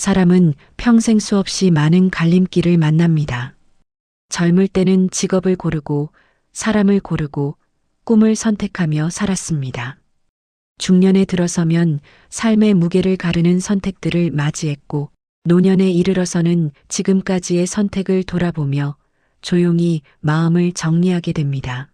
사람은 평생 수없이 많은 갈림길을 만납니다. 젊을 때는 직업을 고르고 사람을 고르고 꿈을 선택하며 살았습니다. 중년에 들어서면 삶의 무게를 가르는 선택들을 맞이했고 노년에 이르러서는 지금까지의 선택을 돌아보며 조용히 마음을 정리하게 됩니다.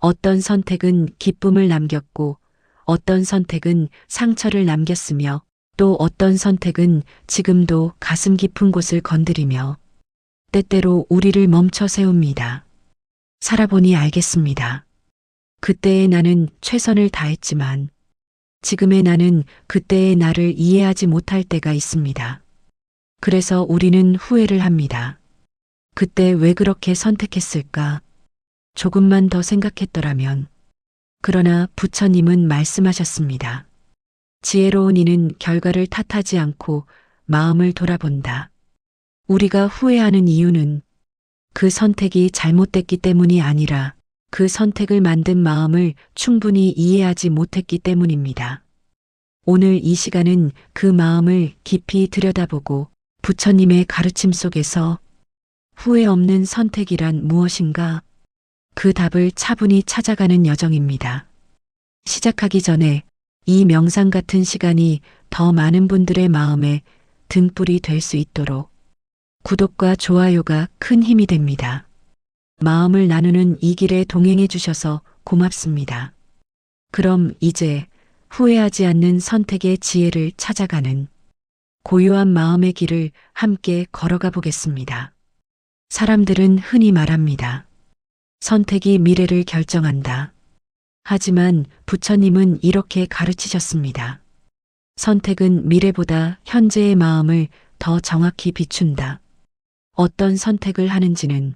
어떤 선택은 기쁨을 남겼고 어떤 선택은 상처를 남겼으며 또 어떤 선택은 지금도 가슴 깊은 곳을 건드리며 때때로 우리를 멈춰 세웁니다. 살아보니 알겠습니다. 그때의 나는 최선을 다했지만 지금의 나는 그때의 나를 이해하지 못할 때가 있습니다. 그래서 우리는 후회를 합니다. 그때 왜 그렇게 선택했을까? 조금만 더 생각했더라면. 그러나 부처님은 말씀하셨습니다. 지혜로운 이는 결과를 탓하지 않고 마음을 돌아본다. 우리가 후회하는 이유는 그 선택이 잘못됐기 때문이 아니라 그 선택을 만든 마음을 충분히 이해하지 못했기 때문입니다. 오늘 이 시간은 그 마음을 깊이 들여다보고 부처님의 가르침 속에서 후회 없는 선택이란 무엇인가? 그 답을 차분히 찾아가는 여정입니다. 시작하기 전에 이 명상 같은 시간이 더 많은 분들의 마음에 등불이 될 수 있도록 구독과 좋아요가 큰 힘이 됩니다. 마음을 나누는 이 길에 동행해 주셔서 고맙습니다. 그럼 이제 후회하지 않는 선택의 지혜를 찾아가는 고요한 마음의 길을 함께 걸어가 보겠습니다. 사람들은 흔히 말합니다. 선택이 미래를 결정한다. 하지만 부처님은 이렇게 가르치셨습니다. 선택은 미래보다 현재의 마음을 더 정확히 비춘다. 어떤 선택을 하는지는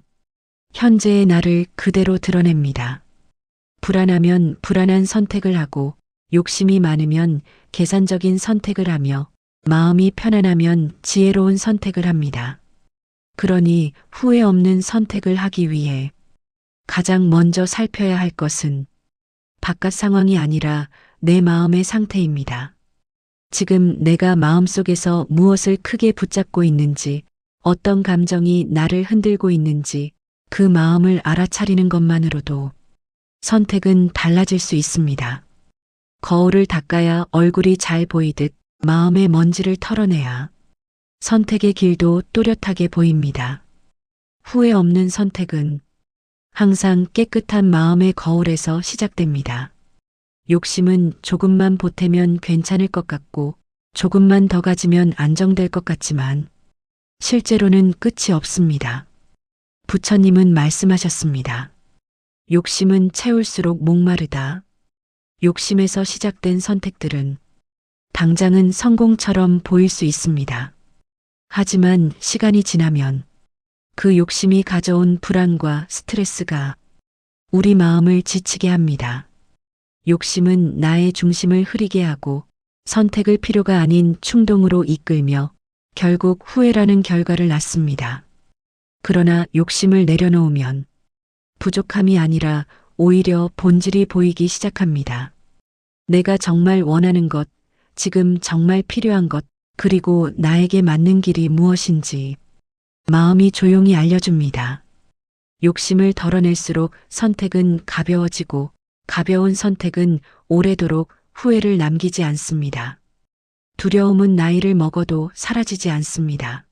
현재의 나를 그대로 드러냅니다. 불안하면 불안한 선택을 하고 욕심이 많으면 계산적인 선택을 하며 마음이 편안하면 지혜로운 선택을 합니다. 그러니 후회 없는 선택을 하기 위해 가장 먼저 살펴야 할 것은 바깥 상황이 아니라 내 마음의 상태입니다. 지금 내가 마음속에서 무엇을 크게 붙잡고 있는지, 어떤 감정이 나를 흔들고 있는지 그 마음을 알아차리는 것만으로도 선택은 달라질 수 있습니다. 거울을 닦아야 얼굴이 잘 보이듯 마음의 먼지를 털어내야 선택의 길도 또렷하게 보입니다. 후회 없는 선택은 항상 깨끗한 마음의 거울에서 시작됩니다. 욕심은 조금만 보태면 괜찮을 것 같고 조금만 더 가지면 안정될 것 같지만 실제로는 끝이 없습니다. 부처님은 말씀하셨습니다. 욕심은 채울수록 목마르다. 욕심에서 시작된 선택들은 당장은 성공처럼 보일 수 있습니다. 하지만 시간이 지나면 그 욕심이 가져온 불안과 스트레스가 우리 마음을 지치게 합니다. 욕심은 나의 중심을 흐리게 하고 선택을 필요가 아닌 충동으로 이끌며 결국 후회라는 결과를 낳습니다. 그러나 욕심을 내려놓으면 부족함이 아니라 오히려 본질이 보이기 시작합니다. 내가 정말 원하는 것, 지금 정말 필요한 것, 그리고 나에게 맞는 길이 무엇인지 마음이 조용히 알려줍니다. 욕심을 덜어낼수록 선택은 가벼워지고 가벼운 선택은 오래도록 후회를 남기지 않습니다. 두려움은 나이를 먹어도 사라지지 않습니다.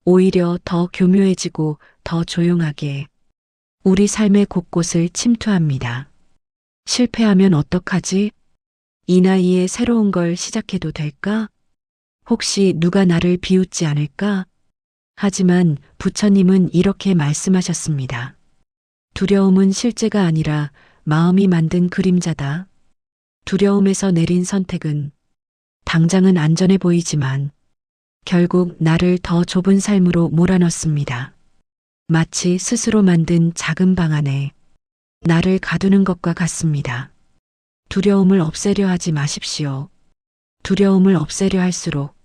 오히려 더 교묘해지고 더 조용하게 우리 삶의 곳곳을 침투합니다. 실패하면 어떡하지? 이 나이에 새로운 걸 시작해도 될까? 혹시 누가 나를 비웃지 않을까? 하지만 부처님은 이렇게 말씀하셨습니다. 두려움은 실제가 아니라 마음이 만든 그림자다. 두려움에서 내린 선택은 당장은 안전해 보이지만 결국 나를 더 좁은 삶으로 몰아넣습니다. 마치 스스로 만든 작은 방 안에 나를 가두는 것과 같습니다. 두려움을 없애려 하지 마십시오. 두려움을 없애려 할수록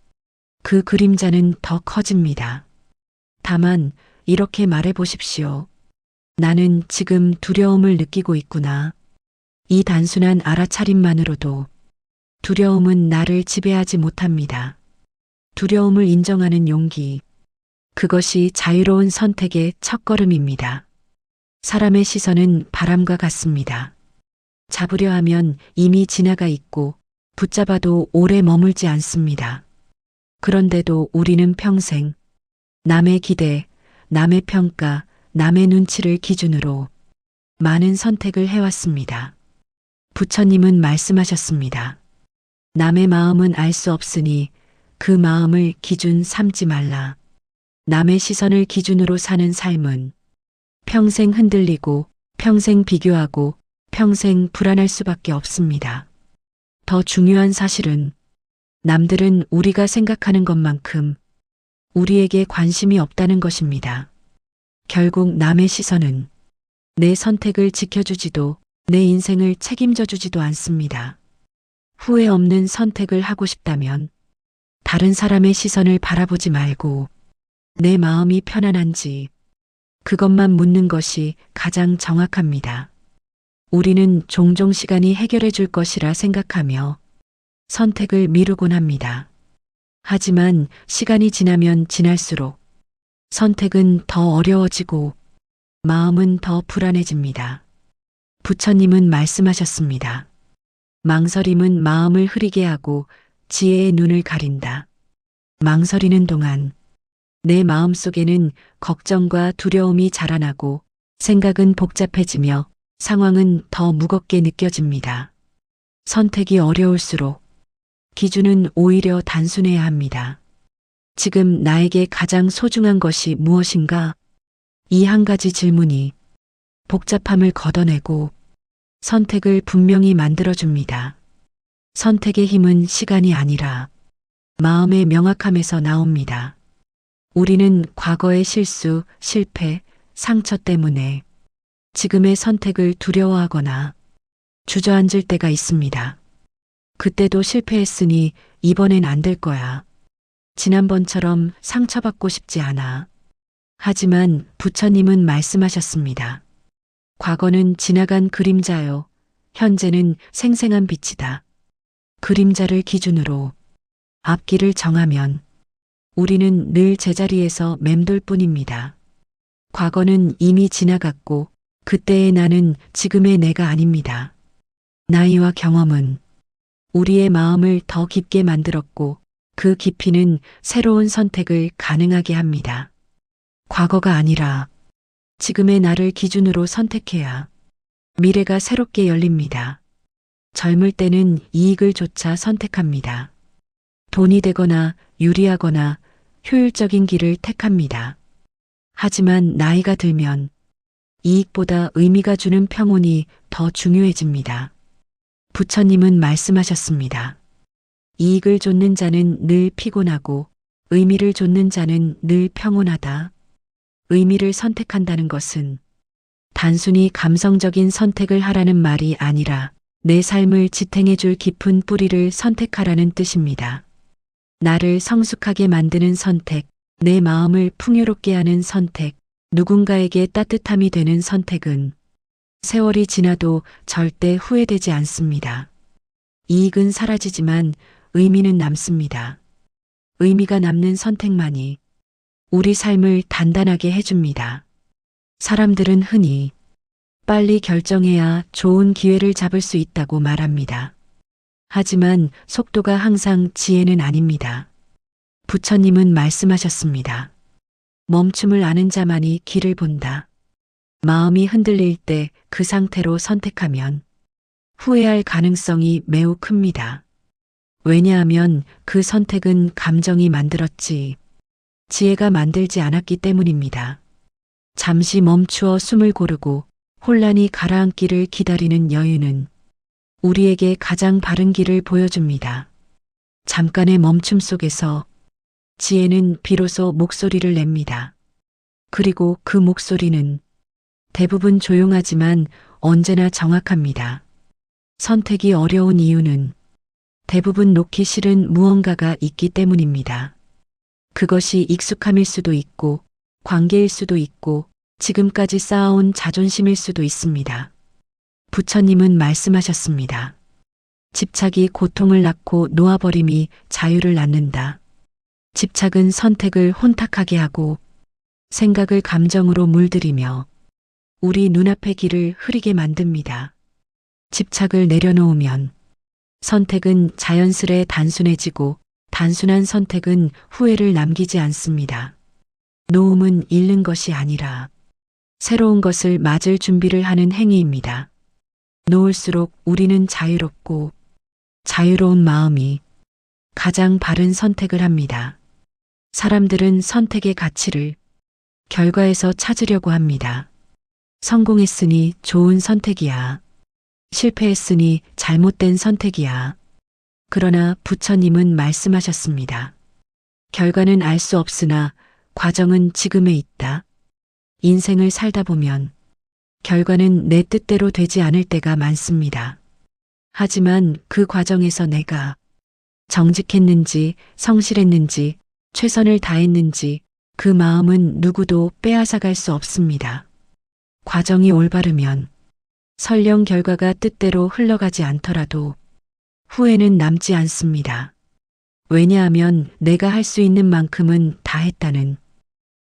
그 그림자는 더 커집니다. 다만 이렇게 말해 보십시오. 나는 지금 두려움을 느끼고 있구나. 이 단순한 알아차림만으로도 두려움은 나를 지배하지 못합니다. 두려움을 인정하는 용기. 그것이 자유로운 선택의 첫걸음입니다. 사람의 시선은 바람과 같습니다. 잡으려 하면 이미 지나가 있고 붙잡아도 오래 머물지 않습니다. 그런데도 우리는 평생 남의 기대, 남의 평가, 남의 눈치를 기준으로 많은 선택을 해왔습니다. 부처님은 말씀하셨습니다. 남의 마음은 알 수 없으니 그 마음을 기준 삼지 말라. 남의 시선을 기준으로 사는 삶은 평생 흔들리고 평생 비교하고 평생 불안할 수밖에 없습니다. 더 중요한 사실은 남들은 우리가 생각하는 것만큼 우리에게 관심이 없다는 것입니다. 결국 남의 시선은 내 선택을 지켜주지도 내 인생을 책임져 주지도 않습니다. 후회 없는 선택을 하고 싶다면 다른 사람의 시선을 바라보지 말고 내 마음이 편안한지 그것만 묻는 것이 가장 정확합니다. 우리는 종종 시간이 해결해 줄 것이라 생각하며 선택을 미루곤 합니다. 하지만 시간이 지나면 지날수록 선택은 더 어려워지고 마음은 더 불안해집니다. 부처님은 말씀하셨습니다. 망설임은 마음을 흐리게 하고 지혜의 눈을 가린다. 망설이는 동안 내 마음 속에는 걱정과 두려움이 자라나고 생각은 복잡해지며 상황은 더 무겁게 느껴집니다. 선택이 어려울수록 기준은 오히려 단순해야 합니다. 지금 나에게 가장 소중한 것이 무엇인가? 이 한 가지 질문이 복잡함을 걷어내고 선택을 분명히 만들어줍니다. 선택의 힘은 시간이 아니라 마음의 명확함에서 나옵니다. 우리는 과거의 실수, 실패, 상처 때문에 지금의 선택을 두려워하거나 주저앉을 때가 있습니다. 그때도 실패했으니 이번엔 안 될 거야. 지난번처럼 상처받고 싶지 않아. 하지만 부처님은 말씀하셨습니다. 과거는 지나간 그림자요. 현재는 생생한 빛이다. 그림자를 기준으로 앞길을 정하면 우리는 늘 제자리에서 맴돌 뿐입니다. 과거는 이미 지나갔고 그때의 나는 지금의 내가 아닙니다. 나이와 경험은 우리의 마음을 더 깊게 만들었고 그 깊이는 새로운 선택을 가능하게 합니다. 과거가 아니라 지금의 나를 기준으로 선택해야 미래가 새롭게 열립니다. 젊을 때는 이익을 조차 선택합니다. 돈이 되거나 유리하거나 효율적인 길을 택합니다. 하지만 나이가 들면 이익보다 의미가 주는 평온이 더 중요해집니다. 부처님은 말씀하셨습니다. 이익을 좇는 자는 늘 피곤하고 의미를 좇는 자는 늘 평온하다. 의미를 선택한다는 것은 단순히 감성적인 선택을 하라는 말이 아니라 내 삶을 지탱해 줄 깊은 뿌리를 선택하라는 뜻입니다. 나를 성숙하게 만드는 선택, 내 마음을 풍요롭게 하는 선택, 누군가에게 따뜻함이 되는 선택은 세월이 지나도 절대 후회되지 않습니다. 이익은 사라지지만 의미는 남습니다. 의미가 남는 선택만이 우리 삶을 단단하게 해줍니다. 사람들은 흔히 빨리 결정해야 좋은 기회를 잡을 수 있다고 말합니다. 하지만 속도가 항상 지혜는 아닙니다. 부처님은 말씀하셨습니다. 멈춤을 아는 자만이 길을 본다. 마음이 흔들릴 때 그 상태로 선택하면 후회할 가능성이 매우 큽니다. 왜냐하면 그 선택은 감정이 만들었지 지혜가 만들지 않았기 때문입니다. 잠시 멈추어 숨을 고르고 혼란이 가라앉기를 기다리는 여유는 우리에게 가장 바른 길을 보여줍니다. 잠깐의 멈춤 속에서 지혜는 비로소 목소리를 냅니다. 그리고 그 목소리는 대부분 조용하지만 언제나 정확합니다. 선택이 어려운 이유는 대부분 놓기 싫은 무언가가 있기 때문입니다. 그것이 익숙함일 수도 있고 관계일 수도 있고 지금까지 쌓아온 자존심일 수도 있습니다. 부처님은 말씀하셨습니다. 집착이 고통을 낳고 놓아버림이 자유를 낳는다. 집착은 선택을 혼탁하게 하고 생각을 감정으로 물들이며 우리 눈앞의 길을 흐리게 만듭니다. 집착을 내려놓으면 선택은 자연스레 단순해지고 단순한 선택은 후회를 남기지 않습니다. 놓음은 잃는 것이 아니라 새로운 것을 맞을 준비를 하는 행위입니다. 놓을수록 우리는 자유롭고 자유로운 마음이 가장 바른 선택을 합니다. 사람들은 선택의 가치를 결과에서 찾으려고 합니다. 성공했으니 좋은 선택이야. 실패했으니 잘못된 선택이야. 그러나 부처님은 말씀하셨습니다. 결과는 알 수 없으나 과정은 지금에 있다. 인생을 살다 보면 결과는 내 뜻대로 되지 않을 때가 많습니다. 하지만 그 과정에서 내가 정직했는지, 성실했는지, 최선을 다했는지 그 마음은 누구도 빼앗아갈 수 없습니다. 과정이 올바르면 설령 결과가 뜻대로 흘러가지 않더라도 후회는 남지 않습니다. 왜냐하면 내가 할 수 있는 만큼은 다 했다는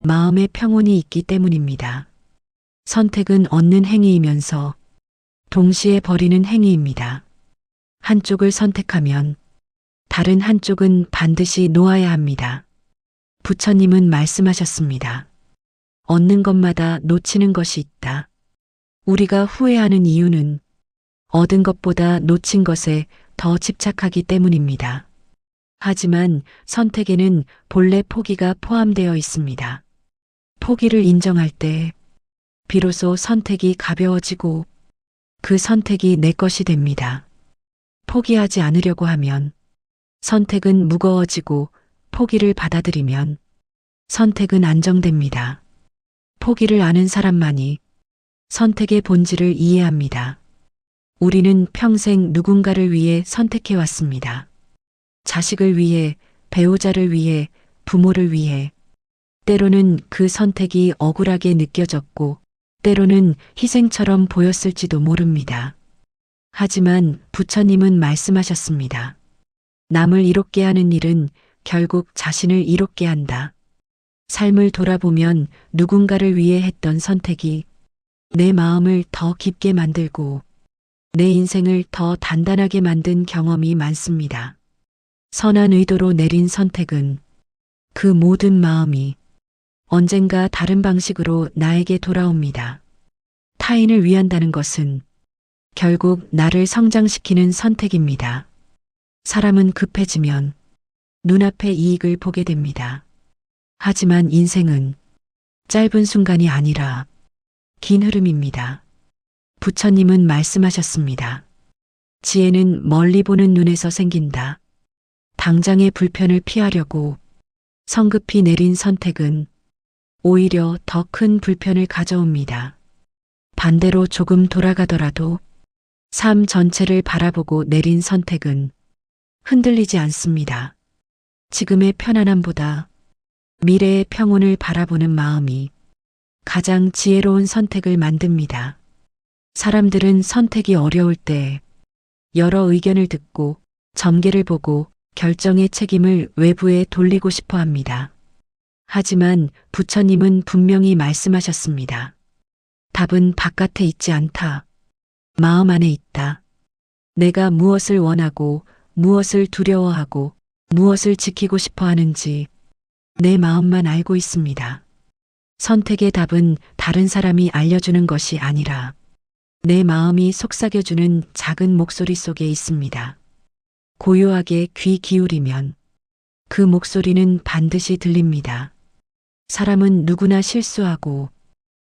마음의 평온이 있기 때문입니다. 선택은 얻는 행위이면서 동시에 버리는 행위입니다. 한쪽을 선택하면 다른 한쪽은 반드시 놓아야 합니다. 부처님은 말씀하셨습니다. 얻는 것마다 놓치는 것이 있다. 우리가 후회하는 이유는 얻은 것보다 놓친 것에 더 집착하기 때문입니다. 하지만 선택에는 본래 포기가 포함되어 있습니다. 포기를 인정할 때 비로소 선택이 가벼워지고 그 선택이 내 것이 됩니다. 포기하지 않으려고 하면 선택은 무거워지고 포기를 받아들이면 선택은 안정됩니다. 포기를 아는 사람만이 선택의 본질을 이해합니다. 우리는 평생 누군가를 위해 선택해왔습니다. 자식을 위해, 배우자를 위해, 부모를 위해. 때로는 그 선택이 억울하게 느껴졌고, 때로는 희생처럼 보였을지도 모릅니다. 하지만 부처님은 말씀하셨습니다. 남을 이롭게 하는 일은 결국 자신을 이롭게 한다. 삶을 돌아보면 누군가를 위해 했던 선택이 내 마음을 더 깊게 만들고 내 인생을 더 단단하게 만든 경험이 많습니다. 선한 의도로 내린 선택은 그 모든 마음이 언젠가 다른 방식으로 나에게 돌아옵니다. 타인을 위한다는 것은 결국 나를 성장시키는 선택입니다. 사람은 급해지면 눈앞의 이익을 보게 됩니다. 하지만 인생은 짧은 순간이 아니라 긴 흐름입니다. 부처님은 말씀하셨습니다. 지혜는 멀리 보는 눈에서 생긴다. 당장의 불편을 피하려고 성급히 내린 선택은 오히려 더 큰 불편을 가져옵니다. 반대로 조금 돌아가더라도 삶 전체를 바라보고 내린 선택은 흔들리지 않습니다. 지금의 편안함보다 미래의 평온을 바라보는 마음이 가장 지혜로운 선택을 만듭니다. 사람들은 선택이 어려울 때 여러 의견을 듣고 점괘를 보고 결정의 책임을 외부에 돌리고 싶어 합니다. 하지만 부처님은 분명히 말씀하셨습니다. 답은 바깥에 있지 않다. 마음 안에 있다. 내가 무엇을 원하고 무엇을 두려워하고 무엇을 지키고 싶어 하는지 내 마음만 알고 있습니다. 선택의 답은 다른 사람이 알려주는 것이 아니라 내 마음이 속삭여주는 작은 목소리 속에 있습니다. 고요하게 귀 기울이면 그 목소리는 반드시 들립니다. 사람은 누구나 실수하고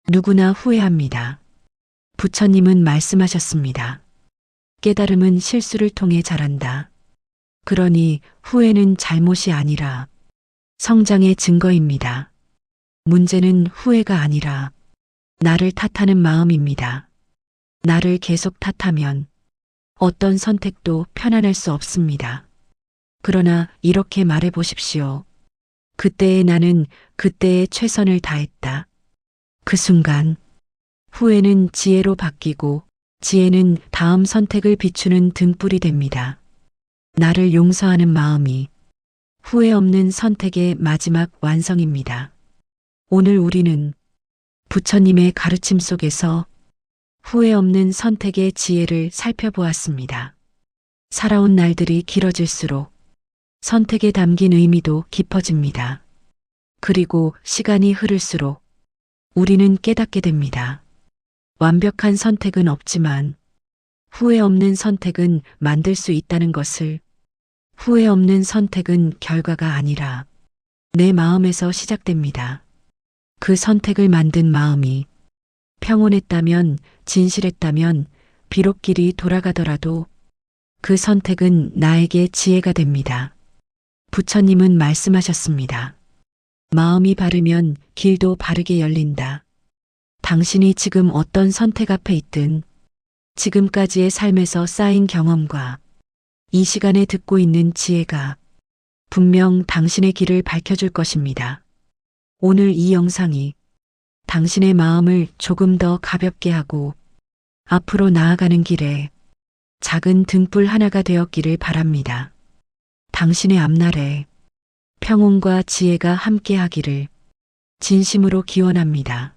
누구나 후회합니다. 부처님은 말씀하셨습니다. 깨달음은 실수를 통해 자란다. 그러니 후회는 잘못이 아니라 성장의 증거입니다. 문제는 후회가 아니라 나를 탓하는 마음입니다. 나를 계속 탓하면 어떤 선택도 편안할 수 없습니다. 그러나 이렇게 말해 보십시오. 그때의 나는 그때의 최선을 다했다. 그 순간 후회는 지혜로 바뀌고 지혜는 다음 선택을 비추는 등불이 됩니다. 나를 용서하는 마음이 후회 없는 선택의 마지막 완성입니다. 오늘 우리는 부처님의 가르침 속에서 후회 없는 선택의 지혜를 살펴보았습니다. 살아온 날들이 길어질수록 선택에 담긴 의미도 깊어집니다. 그리고 시간이 흐를수록 우리는 깨닫게 됩니다. 완벽한 선택은 없지만 후회 없는 선택은 만들 수 있다는 것을, 후회 없는 선택은 결과가 아니라 내 마음에서 시작됩니다. 그 선택을 만든 마음이 평온했다면, 진실했다면, 비록 길이 돌아가더라도 그 선택은 나에게 지혜가 됩니다. 부처님은 말씀하셨습니다. 마음이 바르면 길도 바르게 열린다. 당신이 지금 어떤 선택 앞에 있든 지금까지의 삶에서 쌓인 경험과 이 시간에 듣고 있는 지혜가 분명 당신의 길을 밝혀줄 것입니다. 오늘 이 영상이 당신의 마음을 조금 더 가볍게 하고 앞으로 나아가는 길에 작은 등불 하나가 되었기를 바랍니다. 당신의 앞날에 평온과 지혜가 함께 하기를 진심으로 기원합니다.